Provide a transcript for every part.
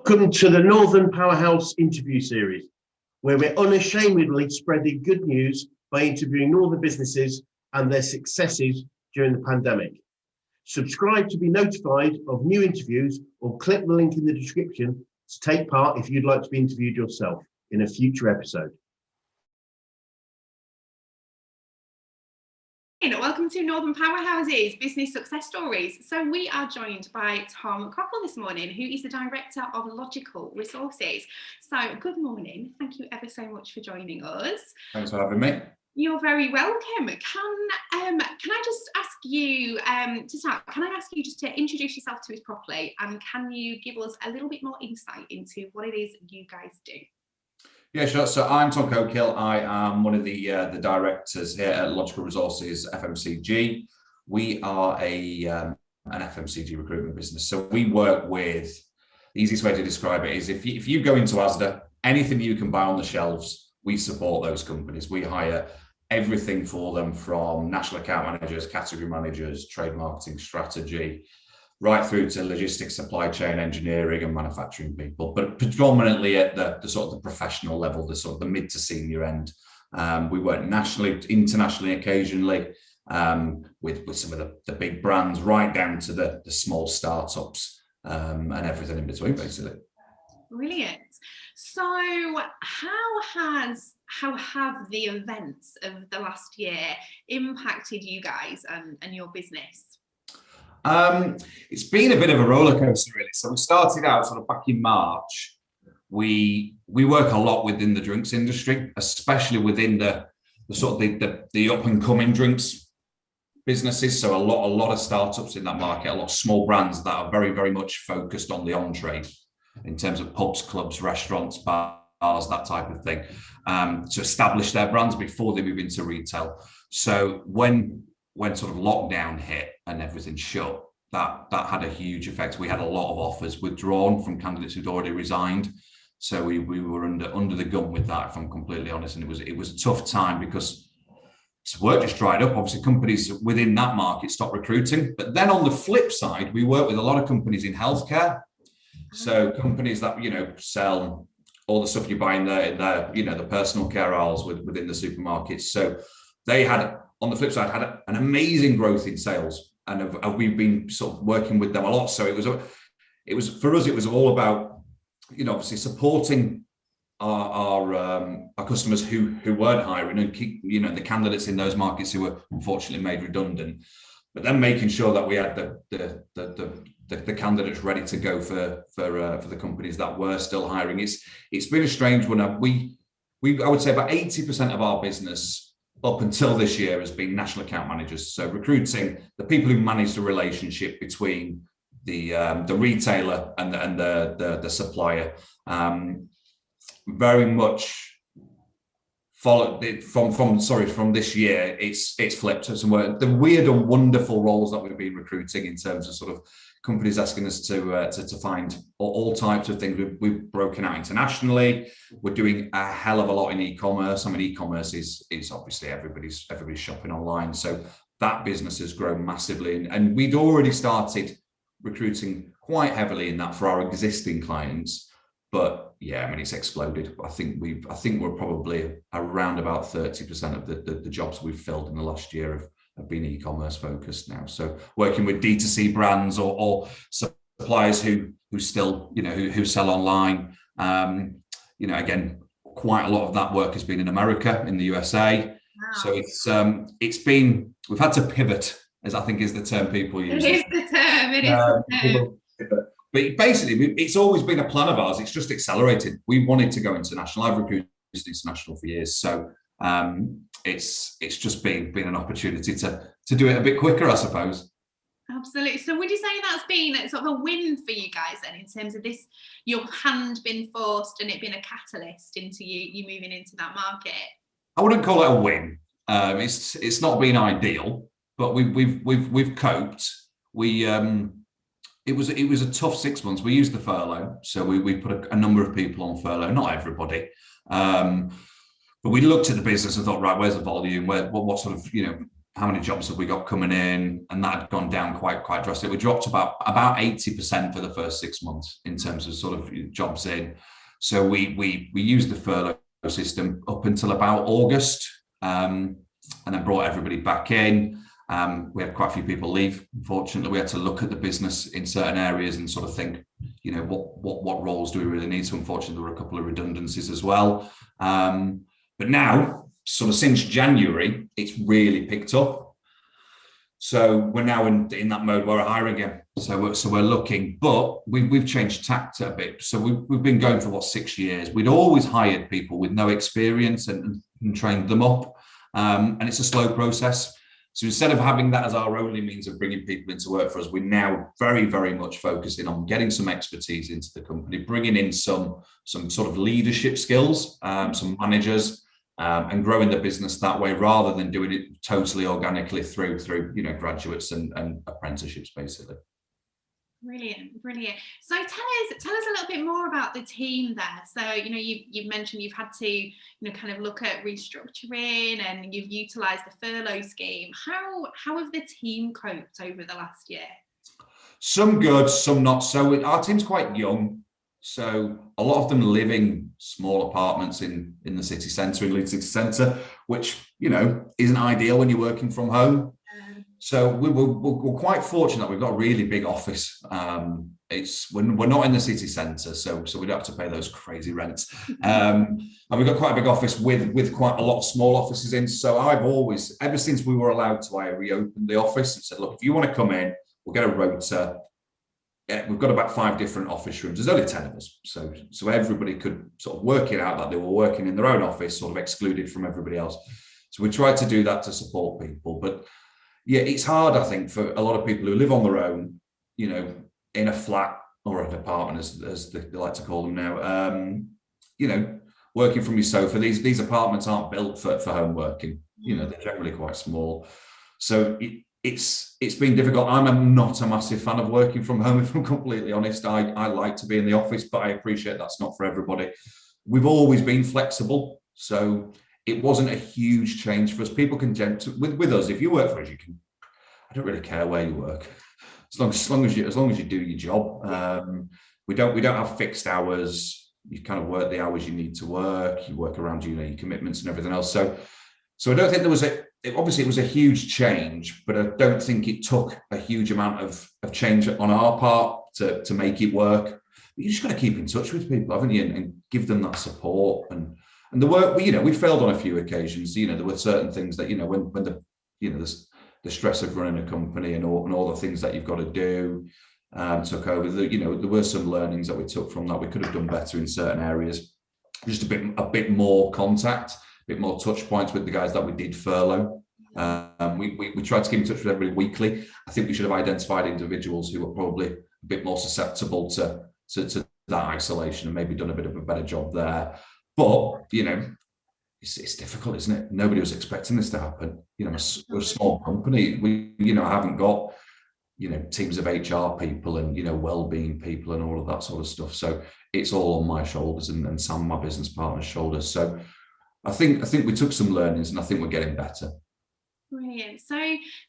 Welcome to the Northern Powerhouse interview series, where we're unashamedly spreading good news by interviewing Northern businesses and their successes during the pandemic. Subscribe to be notified of new interviews or click the link in the description to take part if you'd like to be interviewed yourself in a future episode. Welcome to Northern Powerhouses Business Success Stories. So we are joined by Tom Cokill this morning, who is the Director of Logical Resources. So good morning. Thank you ever so much for joining us. Thanks for having me. You're very welcome. Can I just ask you to start? Can I ask you just to introduce yourself to us properly, and can you give us a little bit more insight into what it is you guys do? Yeah, sure. So I'm Tom Cokill. I am one of the directors here at Logical Resources FMCG. We are an FMCG recruitment business. So we work with, the easiest way to describe it is if you go into Asda, anything you can buy on the shelves, we support those companies. We hire everything for them, from national account managers, category managers, trade marketing strategy, right through to logistics, supply chain, engineering and manufacturing people, but predominantly at the sort of the professional level, the sort of the mid to senior end. We work nationally, internationally occasionally, with some of the big brands, right down to the small startups, and everything in between, basically. Brilliant. So how have the events of the last year impacted you guys and your business? It's been a bit of a roller coaster, really. So we started out sort of back in March. We work a lot within the drinks industry, especially within the sort of the up and coming drinks businesses. So a lot of startups in that market, a lot of small brands that are very, very much focused on the on-trade in terms of pubs, clubs, restaurants, bars, that type of thing, to establish their brands before they move into retail. So when sort of lockdown hit and everything shut, that had a huge effect. We had a lot of offers withdrawn from candidates who'd already resigned. So we were under the gun with that, if I'm completely honest. And it was a tough time because work just dried up. Obviously, companies within that market stopped recruiting. But then on the flip side, we work with a lot of companies in healthcare. So companies that, sell all the stuff you buy in the personal care aisles within the supermarkets. So they had, on the flip side, had an amazing growth in sales, and we've been sort of working with them a lot. So it was for us, it was all about, obviously supporting our customers who weren't hiring, and keep, the candidates in those markets who were unfortunately made redundant, but then making sure that we had the candidates ready to go for the companies that were still hiring. It's been a strange one. I would say about 80% of our business up until this year has been national account managers. So recruiting the people who manage the relationship between the retailer and the supplier. Very much followed it from this year. It's flipped. So the weird and wonderful roles that we've been recruiting in terms of sort of companies asking us to find all types of things. We've broken out internationally. We're doing a hell of a lot in e-commerce. I mean, e-commerce is obviously everybody's shopping online. So that business has grown massively, and we'd already started recruiting quite heavily in that for our existing clients. But yeah, I mean, it's exploded. I think we're probably around about 30% of the jobs we've filled in the last year have been e-commerce focused now. So working with D2C brands or suppliers who still, who sell online. Again, quite a lot of that work has been in America, in the USA. Wow. So we've had to pivot, as I think is the term people use. It is the term. But basically, it's always been a plan of ours. It's just accelerated. We wanted to go international. I've recruited international for years. So it's just been an opportunity to do it a bit quicker, I suppose. Absolutely. So would you say that's been sort of a win for you guys then, in terms of this, your hand being forced and it being a catalyst into you moving into that market? I wouldn't call it a win. It's not been ideal, but we've coped. It was a tough 6 months. We used the furlough, so we put a number of people on furlough, not everybody. But we looked at the business and thought, right, where's the volume? What sort of, how many jobs have we got coming in, and that had gone down quite drastically. We dropped about 80% for the first 6 months in terms of sort of jobs in. So we used the furlough system up until about August, and then brought everybody back in. We had quite a few people leave. Unfortunately, we had to look at the business in certain areas and sort of think, you know, what roles do we really need? So unfortunately, there were a couple of redundancies as well. But now, sort of since January, it's really picked up. So we're now in that mode where we're hiring again. So we're looking, but we've changed tact a bit. So we've been going for 6 years. We'd always hired people with no experience and trained them up. And it's a slow process. So instead of having that as our only means of bringing people into work for us, we're now very, very much focusing on getting some expertise into the company, bringing in some sort of leadership skills, some managers, and growing the business that way, rather than doing it totally organically through you know, graduates and apprenticeships, basically. Brilliant. So tell us a little bit more about the team there. So, you know, you've mentioned you've had to, you know, kind of look at restructuring, and you've utilised the furlough scheme. How have the team coped over the last year? Some good, some not so. Our team's quite young, so a lot of them live in small apartments in the city centre, in Leeds city centre, which, you know, isn't ideal when you're working from home. So we're quite fortunate that we've got a really big office. We're not in the city centre, so we don't have to pay those crazy rents. And we've got quite a big office with quite a lot of small offices in. So I've always, ever since we were allowed to, I reopened the office and said, look, if you want to come in, we'll get a rota. We've got about 5 different office rooms. There's only 10 of us, so everybody could sort of work it out that they were working in their own office, sort of excluded from everybody else. So we tried to do that to support people, but yeah, it's hard, I think, for a lot of people who live on their own, you know, in a flat or an apartment, as they like to call them now. You know, working from your sofa. These apartments aren't built for home working. You know, they're generally quite small. So it's been difficult. I'm not a massive fan of working from home, if I'm completely honest. I like to be in the office, but I appreciate that's not for everybody. We've always been flexible, so it wasn't a huge change for us. People can with us. If you work for us, you can. I don't really care where you work, as long as you do your job. We don't have fixed hours. You kind of work the hours you need to work. You work around, you know, your commitments and everything else. So I don't think there was obviously it was a huge change, but I don't think it took a huge amount of change on our part to make it work. But you just got to keep in touch with people, haven't you, and give them that support and the work. You know, we failed on a few occasions. You know, there were certain things that, you know, when the, you know, the stress of running a company and all the things that you've got to do took over. You know, there were some learnings that we took from that. We could have done better in certain areas. Just a bit more contact, a bit more touch points with the guys that we did furlough. We tried to keep in touch with everybody weekly. I think we should have identified individuals who were probably a bit more susceptible to that isolation and maybe done a bit of a better job there. But, you know, it's difficult, isn't it? Nobody was expecting this to happen. You know, we're a small company. We, you know, haven't got, you know, teams of HR people and, you know, wellbeing people and all of that sort of stuff. So it's all on my shoulders and Sam, my business partner's shoulders. So I think we took some learnings, and I think we're getting better. Brilliant. So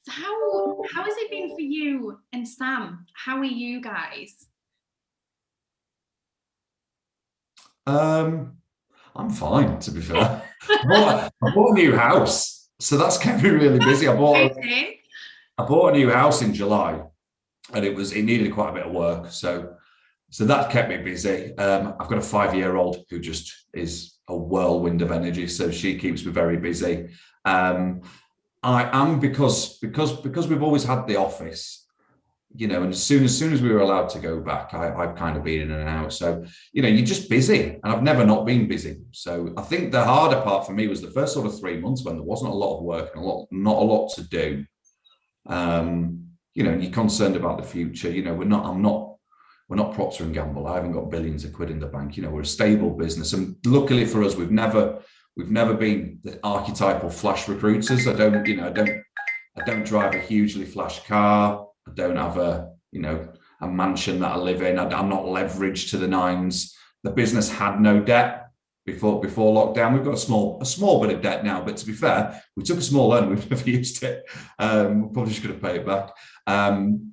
how has it been for you and Sam? How are you guys? I'm fine, to be fair. I bought a new house, so that's kept me really busy. I bought a new house in July, and it needed quite a bit of work, so that kept me busy. I've got a 5-year-old who just is a whirlwind of energy, so she keeps me very busy. I am because we've always had the office. You know, and as soon as we were allowed to go back, I've kind of been in and out. So, you know, you're just busy, and I've never not been busy. So I think the harder part for me was the first sort of 3 months when there wasn't a lot of work and not a lot to do. You know, and you're concerned about the future. You know, we're not Procter and Gamble. I haven't got billions of quid in the bank. You know, we're a stable business, and luckily for us, we've never been the archetypal flash recruiters. I don't drive a hugely flash car. I don't have a mansion that I live in. I'm not leveraged to the nines. The business had no debt before lockdown. We've got a small bit of debt now, but to be fair, we took a small loan. We've never used it. We're probably just going to pay it back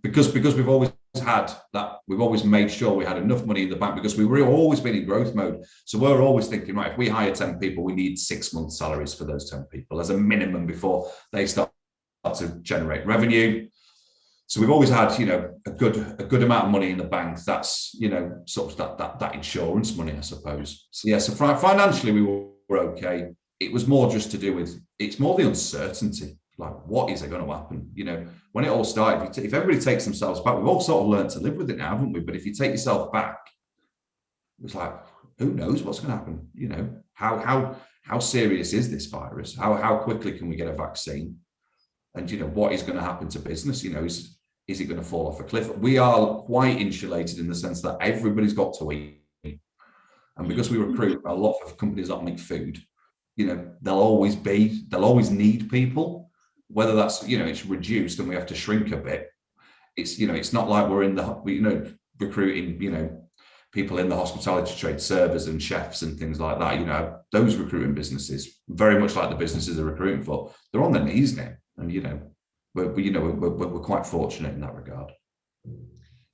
because we've always had that. We've always made sure we had enough money in the bank because we were always been in growth mode. So we're always thinking, right, if we hire 10 people, we need 6 months' salaries for those 10 people as a minimum before they start to generate revenue. So we've always had, a good amount of money in the bank. That's, sort of that insurance money, I suppose. So yeah, so financially we were okay. It was more just to do with, it's more the uncertainty. Like, what is going to happen? When it all started, if everybody takes themselves back, we've all sort of learned to live with it now, haven't we? But if you take yourself back, it was like, who knows what's going to happen? How serious is this virus? How quickly can we get a vaccine? And what is going to happen to business? Is it going to fall off a cliff? We are quite insulated in the sense that everybody's got to eat, and because we recruit a lot of companies that make food, they'll always need people. Whether that's it's reduced and we have to shrink a bit. It's not like we're in the recruiting people in the hospitality trade, servers and chefs and things like that. Those recruiting businesses, very much like the businesses they're recruiting for, they're on their knees now, and we're quite fortunate in that regard.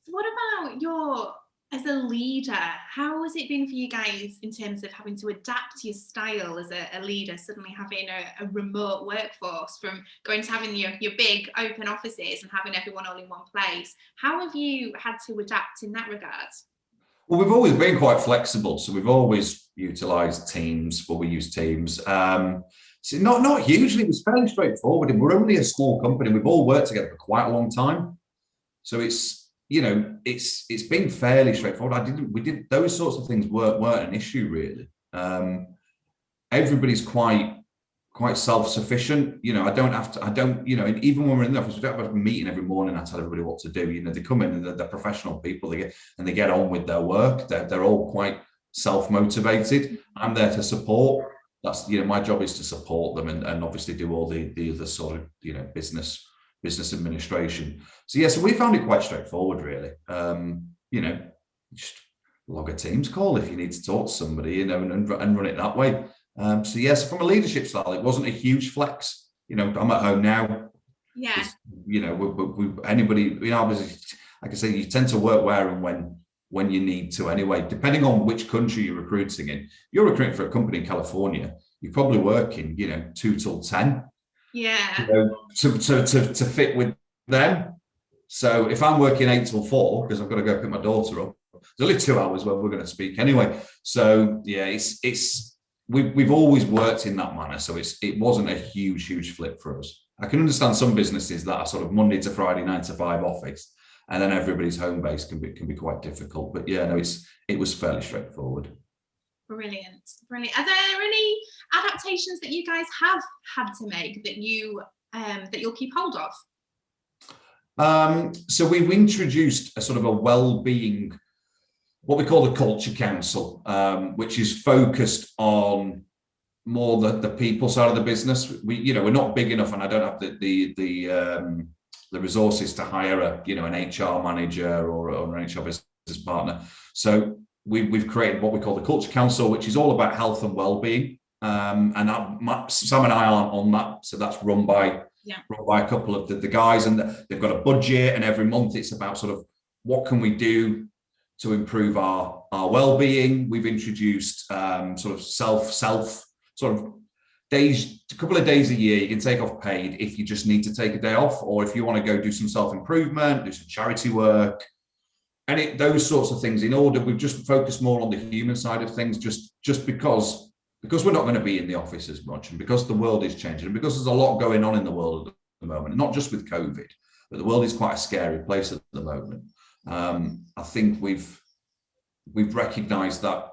What about as a leader, how has it been for you guys in terms of having to adapt your style as a leader, suddenly having a remote workforce from going to having your big open offices and having everyone all in one place? How have you had to adapt in that regard? Well, we've always been quite flexible. So we've always utilised Teams, we use Teams. So not hugely, it was fairly straightforward. And we're only a small company. We've all worked together for quite a long time. So it's been fairly straightforward. Those sorts of things weren't an issue really. Everybody's quite self-sufficient. Even when we're in the office, we don't have a meeting every morning. I tell everybody what to do. They come in and they're professional people. They get on with their work. They're all quite self-motivated. I'm there to support. That's, my job is to support them and obviously do all the other sort of, business administration. So we found it quite straightforward, really. Just log a Teams call if you need to talk to somebody, and run it that way. So from a leadership style, it wasn't a huge flex. I'm at home now. Yeah. Anybody, like I say, you tend to work where and when you need to anyway, depending on which country you're recruiting in. If you're recruiting for a company in California, you're probably working, 2 till 10. Yeah. To fit with them. So if I'm working 8 till 4 because I've got to go pick my daughter up, there's only 2 hours where we're going to speak anyway. So we've always worked in that manner. So it wasn't a huge flip for us. I can understand some businesses that are sort of Monday to Friday 9 to 5 office, and then everybody's home base can be quite difficult. But it was fairly straightforward. Brilliant. Are there any adaptations that you guys have had to make that you'll keep hold of? So we've introduced a sort of a wellbeing, what we call the Culture Council, which is focused on more the people side of the business. We're not big enough, and I don't have the resources to hire an HR manager or an HR business partner. So we've created what we call the Culture Council, which is all about health and well-being. And Sam and I aren't on that, so that's run by a couple of the guys, and they've got a budget, and every month it's about sort of what can we do to improve our well-being. We've introduced sort of self sort of days, a couple of days a year you can take off paid if you just need to take a day off, or if you want to go do some self-improvement, do some charity work. And those sorts of things, in order, we've just focused more on the human side of things, just because we're not going to be in the office as much, and because the world is changing, and because there's a lot going on in the world at the moment, not just with COVID, but the world is quite a scary place at the moment. I think we've recognised that,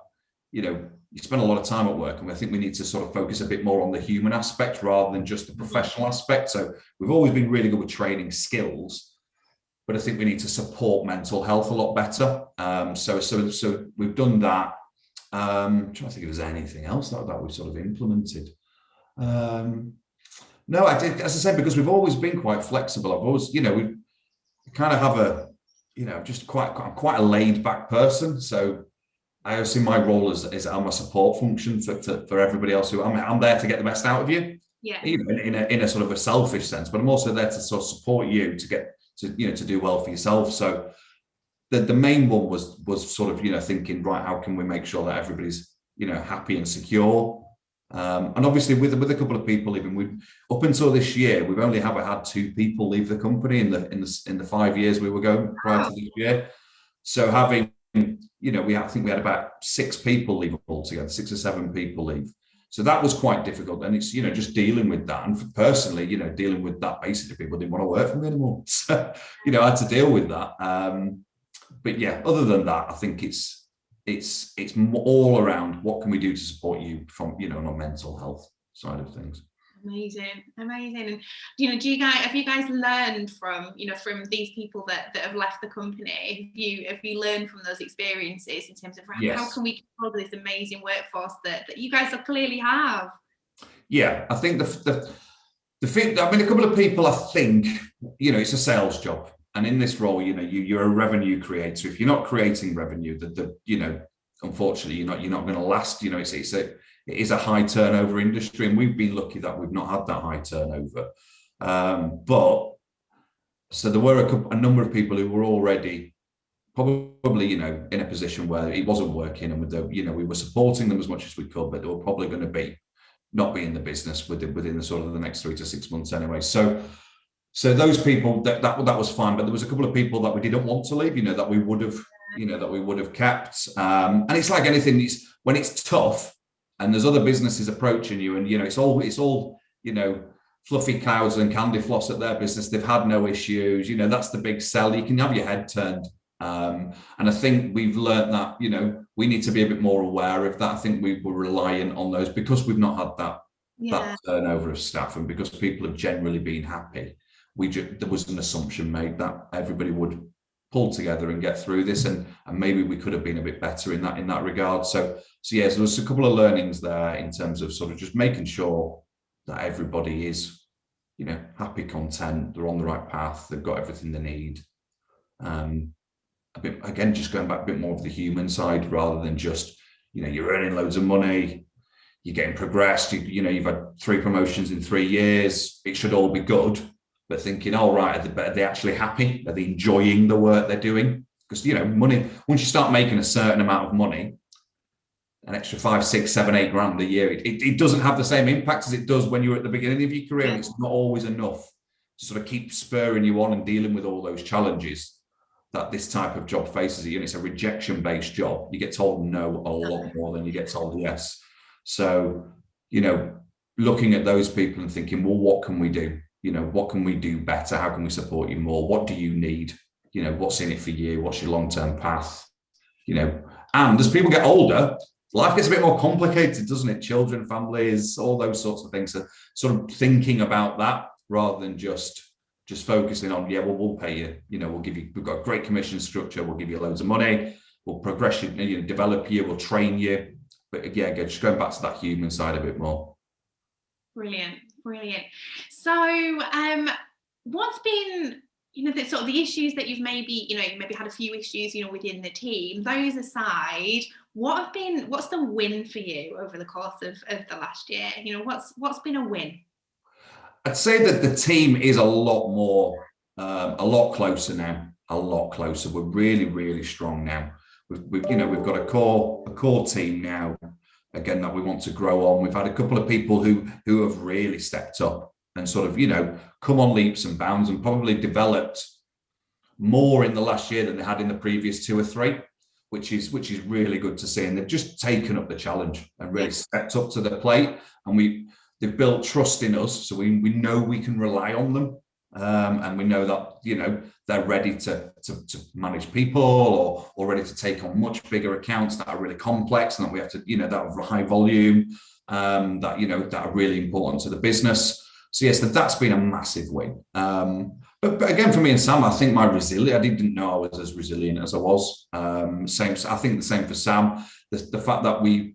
you spend a lot of time at work, and I think we need to sort of focus a bit more on the human aspect rather than just the professional aspect. So we've always been really good with training skills, but I think we need to support mental health a lot better. So we've done that. I'm trying to think if there's anything else that we've sort of implemented. No, I did, as I said, because we've always been quite flexible. I've always, we kind of have I'm quite a laid back person. So, I see my role as I'm a support function for everybody else. Who I'm there to get the best out of you, Yeah. even in a sort of a selfish sense, but I'm also there to sort of support you to get to do well for yourself. So the main one was sort of thinking, right, how can we make sure that everybody's happy and secure. And obviously, with a couple of people leaving, we up until this year, we've only ever had 2 people leave the company in the 5 years we were going prior to this year. So having, I think we had about 6 people leave altogether, 6 or 7 people leave. So that was quite difficult, and it's just dealing with that. And personally, dealing with that, basically, people didn't want to work for me anymore. So I had to deal with that. But yeah, other than that, I think it's all around what can we do to support you from on a mental health side of things. Amazing. And have you guys learned from from these people that have left the company? Have you learned from those experiences in terms of how can we control this amazing workforce that you guys clearly have? Yeah, I think the thing, a couple of people, I think it's a sales job. And in this role, you're a revenue creator. If you're not creating revenue, unfortunately, you're not going to last. It is a high turnover industry, and we've been lucky that we've not had that high turnover. But so there were a number of people who were already probably in a position where it wasn't working, and we were supporting them as much as we could, but they were probably going to not be in the business within the sort of the next 3 to 6 months anyway. So those people that was fine, but there was a couple of people that we didn't want to leave, that we would have kept. And it's like anything, when it's tough and there's other businesses approaching you, and it's all fluffy clouds and candy floss at their business. They've had no issues. That's the big sell. You can have your head turned. And I think we've learned that we need to be a bit more aware of that. I think we were reliant on those because we've not had that turnover of staff, and because people have generally been happy. There was an assumption made that everybody would pull together and get through this, and maybe we could have been a bit better in that regard. So there was a couple of learnings there in terms of sort of just making sure that everybody is, happy, content, they're on the right path, they've got everything they need. Again, just going back a bit more of the human side rather than just, you're earning loads of money, you're getting progressed, you've had 3 promotions in 3 years, it should all be good. But thinking, all right, are they actually happy? Are they enjoying the work they're doing? Because, money, once you start making a certain amount of money, an extra 5, 6, 7, 8 grand a year, it doesn't have the same impact as it does when you're at the beginning of your career. And it's not always enough to sort of keep spurring you on and dealing with all those challenges that this type of job faces. It's a rejection-based job. You get told no a lot more than you get told yes. So, looking at those people and thinking, well, what can we do? What can we do better? How can we support you more? What do you need? What's in it for you? What's your long-term path? And as people get older, life gets a bit more complicated, doesn't it? Children, families, all those sorts of things. So sort of thinking about that rather than just focusing on, we'll pay you, we've got a great commission structure, we'll give you loads of money, we'll progress you, develop you, we'll train you. But just going back to that human side a bit more. Brilliant. So what's been the sort of the issues that you've maybe had a few issues within the team, those aside, what's the win for you over the course of the last year? What's been a win? I'd say that the team is a lot more a lot closer now, a lot closer. We're really, really strong now. We've got a core team now, again, that we want to grow on. We've had a couple of people who have really stepped up and sort of, come on leaps and bounds and probably developed more in the last year than they had in the previous 2 or 3, which is really good to see. And they've just taken up the challenge and really stepped up to the plate. And they've built trust in us. So we know we can rely on them. And we know that, they're ready to manage people or ready to take on much bigger accounts that are really complex and that we have to, that are high volume, that are really important to the business. So yes, that's been a massive win. But again, for me and Sam, I think I didn't know I was as resilient as I was. I think the same for Sam. The fact that we've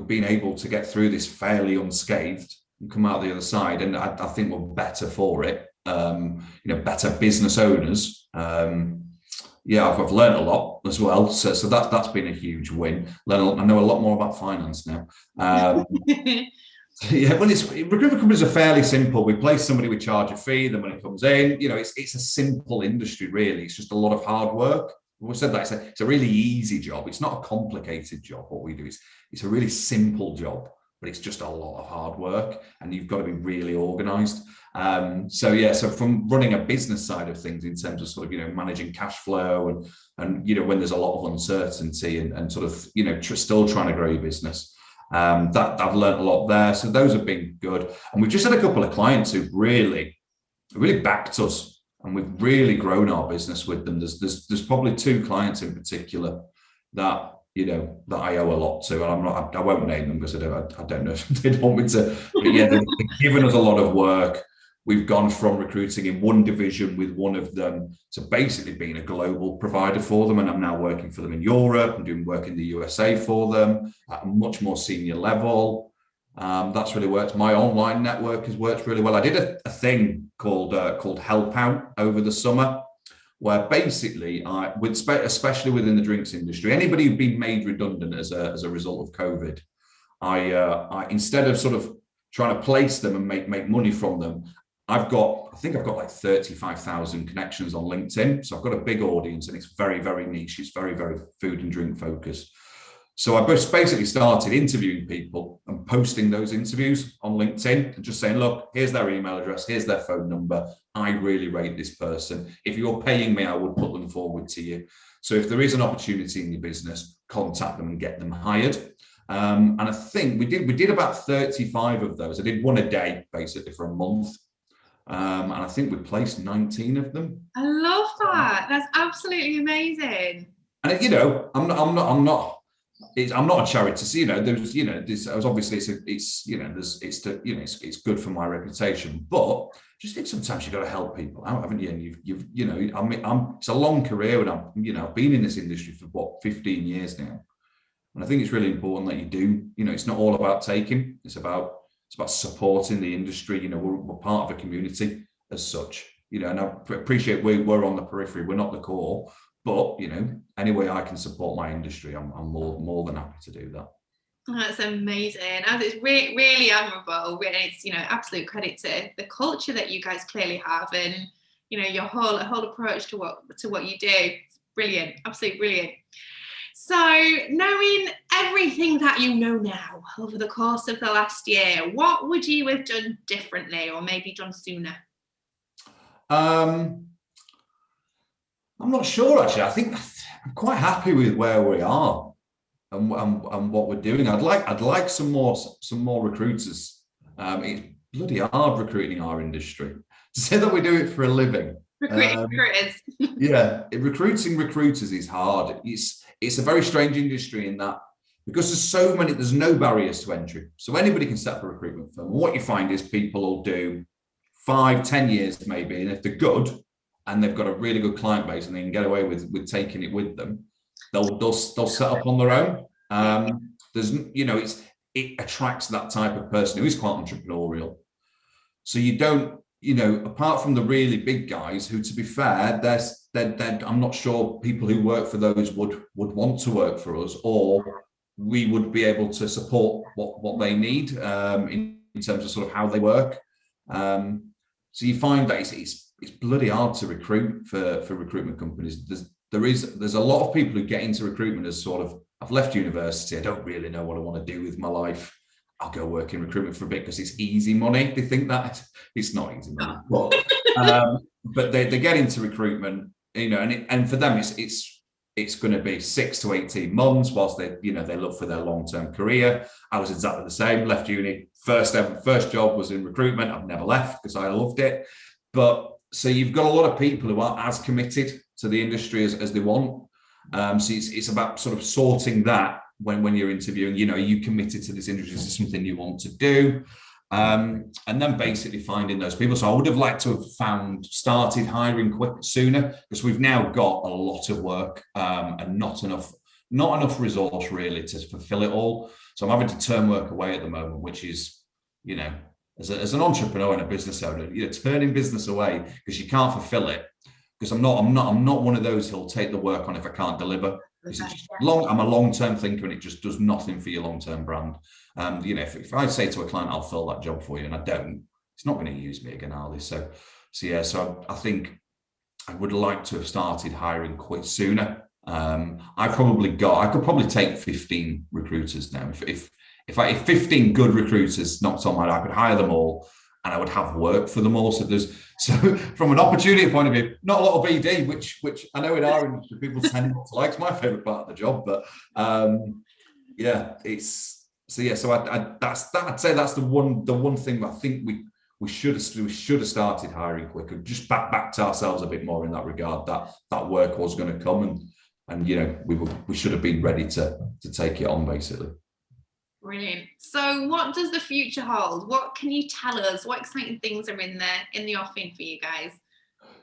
been able to get through this fairly unscathed and come out the other side, and I think we're better for it. Better business owners, yeah, I've learned a lot as well. So that's been a huge win. I know a lot more about finance now. Yeah, well, recruitment companies are fairly simple. We place somebody, we charge a fee, the money comes in. It's a simple industry, really. It's just a lot of hard work. We said that it's a really easy job. It's not a complicated job. What we do is it's a really simple job, but it's just a lot of hard work, and you've got to be really organised. So from running a business side of things in terms of sort of managing cash flow and when there's a lot of uncertainty and sort of still trying to grow your business. That I've learned a lot there. So those have been good. And we've just had a couple of clients who've really backed us, and we've really grown our business with them. There's probably two clients in particular that I owe a lot to, and I won't name them because I don't know if they'd want me to. But yeah, they've given us a lot of work. We've gone from recruiting in one division with one of them to basically being a global provider for them. And I'm now working for them in Europe and doing work in the USA for them at a much more senior level. That's really worked. My online network has worked really well. I did a thing called Help Out over the summer, where basically, especially within the drinks industry, anybody who'd been made redundant as a result of COVID, I instead of sort of trying to place them and make money from them, I think I've got like 35,000 connections on LinkedIn. So I've got a big audience, and it's very, very niche. It's very, very food and drink focused. So I just basically started interviewing people and posting those interviews on LinkedIn and just saying, look, here's their email address, here's their phone number. I really rate this person. If you're paying me, I would put them forward to you. So if there is an opportunity in your business, contact them and get them hired. And I think we did about 35 of those. I did one a day basically for a month. And I think we placed 19 of them. I love that. That's absolutely amazing. And I'm not a charity. So there's obviously it's good for my reputation, but just think sometimes you've got to help people out, haven't you? And it's a long career, and I've been in this industry for 15 years now, and I think it's really important that you do. It's not all about taking. It's about supporting the industry. We're part of a community as such. And I appreciate we're on the periphery. We're not the core. But, any way I can support my industry, I'm more than happy to do that. That's amazing. And it's really admirable. It's, absolute credit to the culture that you guys clearly have, and, your whole approach to what you do. It's brilliant. Absolutely brilliant. So knowing everything that you know now over the course of the last year, what would you have done differently or maybe done sooner? I'm not sure, actually. I think I'm quite happy with where we are and what we're doing. I'd like some more recruiters. It's bloody hard recruiting our industry. To say that we do it for a living. Recruiters. Yeah, recruiting recruiters is hard. It's a very strange industry in that because there's no barriers to entry. So anybody can set up a recruitment firm. And what you find is people will do 5-10 years maybe, and if they're good and they've got a really good client base and they can get away with taking it with them, they'll set up on their own. It attracts that type of person who is quite entrepreneurial. So you don't, apart from the really big guys who, to be fair, I'm not sure people who work for those would want to work for us, or we would be able to support what they need in terms of sort of how they work. So you find that it's bloody hard to recruit for recruitment companies. There's a lot of people who get into recruitment as sort of, I've left university, I don't really know what I want to do with my life. I'll go work in recruitment for a bit because it's easy money. They think that it's not easy money, but they get into recruitment, and for them it's going to be 6 to 18 months whilst they look for their long-term career. I was exactly the same. Left uni, first job was in recruitment. I've never left because I loved it. But so you've got a lot of people who aren't as committed to the industry as they want. So it's about sort of sorting that when you're interviewing, are you committed to this industry? Is this something you want to do? And then basically finding those people. So I would have liked to have started hiring sooner, because we've now got a lot of work and not enough resource really to fulfill it all. So I'm having to turn work away at the moment, which is, as an entrepreneur and a business owner, turning business away because you can't fulfill it. because I'm not one of those who'll take the work on if I can't deliver. I'm a long-term thinker, and it just does nothing for your long-term brand. You know, if I say to a client, I'll fill that job for you, and I don't, it's not going to use me again, are they? So I think I would like to have started hiring quite sooner. I could probably take 15 recruiters now. If 15 good recruiters knocked on my door, I could hire them all, and I would have work for them all. So from an opportunity point of view, not a lot of BD, which I know in our industry people tend not to like. It's my favorite part of the job, but I'd say that's the one thing I think we should have started hiring quicker, just backed ourselves a bit more in that regard. That work was going to come, and you know, we should have been ready to take it on, basically. Brilliant. So what does the future hold? What can you tell us? What exciting things are in the offing for you guys?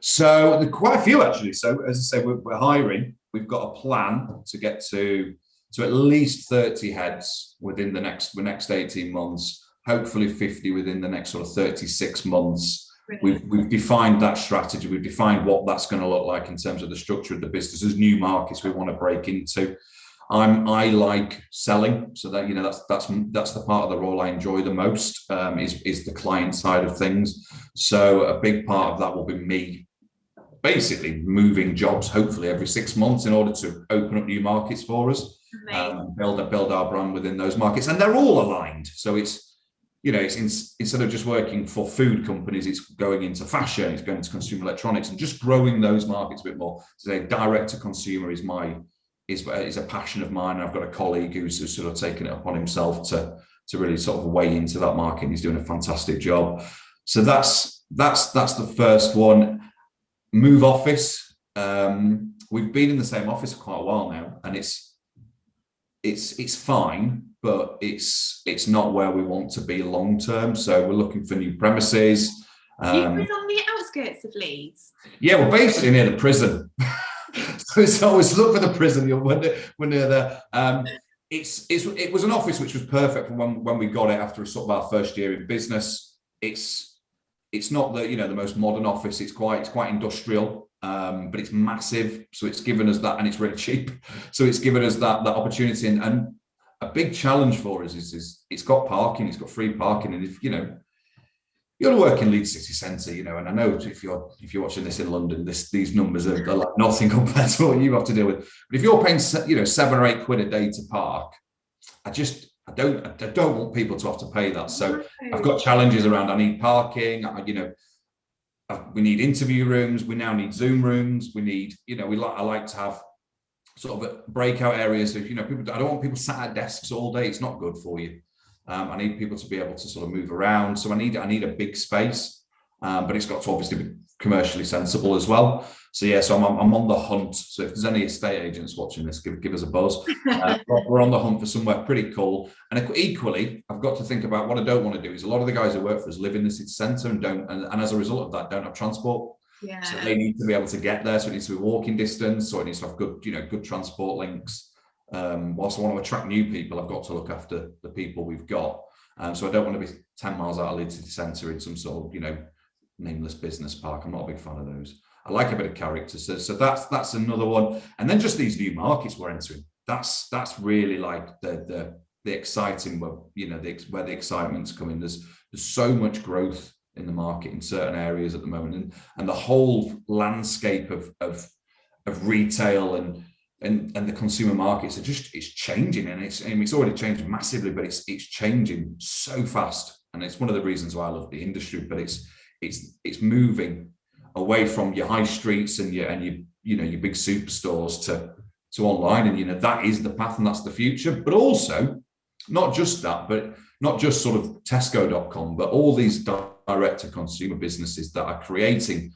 So there are quite a few, actually. So as I say, we're hiring. We've got a plan to get to at least 30 heads within the next 18 months, hopefully 50 within the next sort of 36 months. We've defined that strategy. We've defined what that's going to look like in terms of the structure of the business. There's new markets we want to break into. I like selling, so that, you know, that's the part of the role I enjoy the most, is the client side of things. So a big part of that will be me basically moving jobs, hopefully every 6 months, in order to open up new markets for us, build our brand within those markets, and they're all aligned. So it's, you know, it's instead of just working for food companies, it's going into fashion, it's going into consumer electronics, and just growing those markets a bit more. So direct to consumer is a passion of mine. I've got a colleague who's sort of taken it upon himself to really sort of weigh into that market. He's doing a fantastic job. So that's the first one. Move office. We've been in the same office for quite a while now, and it's fine, but it's not where we want to be long term. So we're looking for new premises. You live on the outskirts of Leeds? Yeah, we're basically near the prison. So it's always look for the prison. We're near there. It was an office which was perfect for when we got it after sort of our first year in business. It's not the most modern office. It's quite industrial, but it's massive. So it's given us that, and it's really cheap. So it's given us that opportunity. And a big challenge for us is it's got parking. It's got free parking, and if you're working in Leeds city centre, you know, and I know if you're watching this in London, these numbers are like nothing compared to what you have to deal with. But if you're paying, £7 or £8 a day to park, I don't want people to have to pay that. So I've got challenges around. I need parking. We need interview rooms. We now need Zoom rooms. We need, I like to have sort of breakout areas. So, people. I don't want people sat at desks all day. It's not good for you. I need people to be able to sort of move around. So I need a big space, but it's got to obviously be commercially sensible as well. So yeah, so I'm on the hunt. So if there's any estate agents watching this, give us a buzz. We're on the hunt for somewhere pretty cool. And equally, I've got to think about what I don't want to do. Is a lot of the guys who work for us live in the city centre and as a result of that, don't have transport. Yeah. So they need to be able to get there. So it needs to be walking distance, or it needs to have good transport links. Whilst I want to attract new people, I've got to look after the people we've got. So I don't want to be 10 miles out of Leeds city centre in some sort of, nameless business park. I'm not a big fan of those. I like a bit of character. So that's another one. And then just these new markets we're entering. That's really like the exciting, where the excitement's coming. There's so much growth in the market in certain areas at the moment, and the whole landscape of retail and the consumer markets it's changing, and it's already changed massively, but it's changing so fast, and it's one of the reasons why I love the industry. But it's moving away from your high streets and your big superstores to online, and that is the path, and that's the future. But also not just that, but not just sort of Tesco.com, but all these direct to consumer businesses that are creating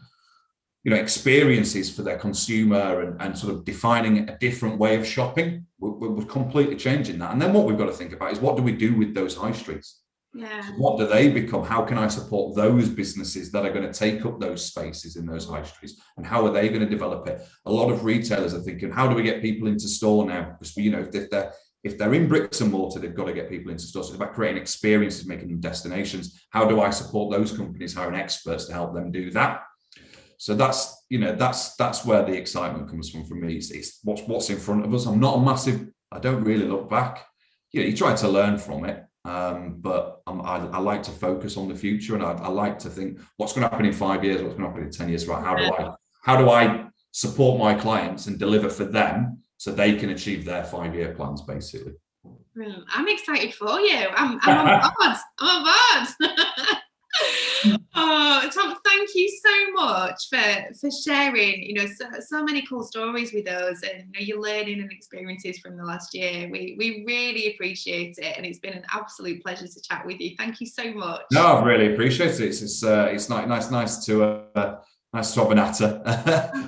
experiences for their consumer and sort of defining a different way of shopping. We're completely changing that. And then what we've got to think about is, what do we do with those high streets? Yeah. So what do they become? How can I support those businesses that are going to take up those spaces in those high streets? And how are they going to develop it? A lot of retailers are thinking, how do we get people into store now? Because if they're in bricks and mortar, they've got to get people into stores. So it's about creating experiences, making them destinations. How do I support those companies hiring experts to help them do that? So that's where the excitement comes from for me. It's what's in front of us. I don't really look back. You try to learn from it, but I like to focus on the future, and I like to think what's going to happen in 5 years, what's going to happen in 10 years. Right? How do I support my clients and deliver for them so they can achieve their 5-year plans, basically. I'm excited for you. I'm on board. I'm on board. Oh, Tom, thank you so much for sharing, so many cool stories with us, and your learning and experiences from the last year. We really appreciate it, and it's been an absolute pleasure to chat with you. Thank you so much. No, I really appreciate it. It's nice to have an natter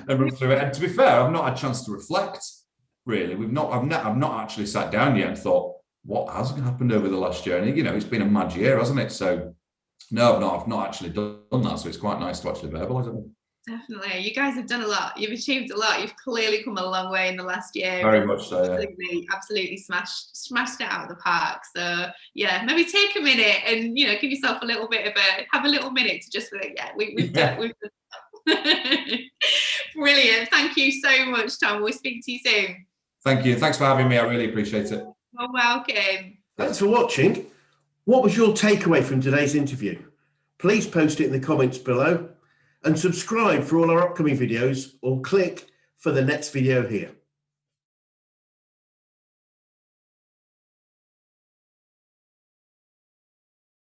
and run through it. And to be fair, I've not had a chance to reflect. Really, I've not actually sat down yet and thought what has happened over the last year. And it's been a mad year, hasn't it? So. No, I've not actually done that, so it's quite nice to actually verbalise it. Definitely. You guys have done a lot. You've achieved a lot. You've clearly come a long way in the last year. Very much so, yeah. Absolutely smashed it out of the park. So, yeah, maybe take a minute and, give yourself a little minute to just think, we've done Brilliant. Thank you so much, Tom. We'll speak to you soon. Thank you. Thanks for having me. I really appreciate it. You're welcome. Thanks for watching. What was your takeaway from today's interview? Please post it in the comments below and subscribe for all our upcoming videos, or click for the next video here.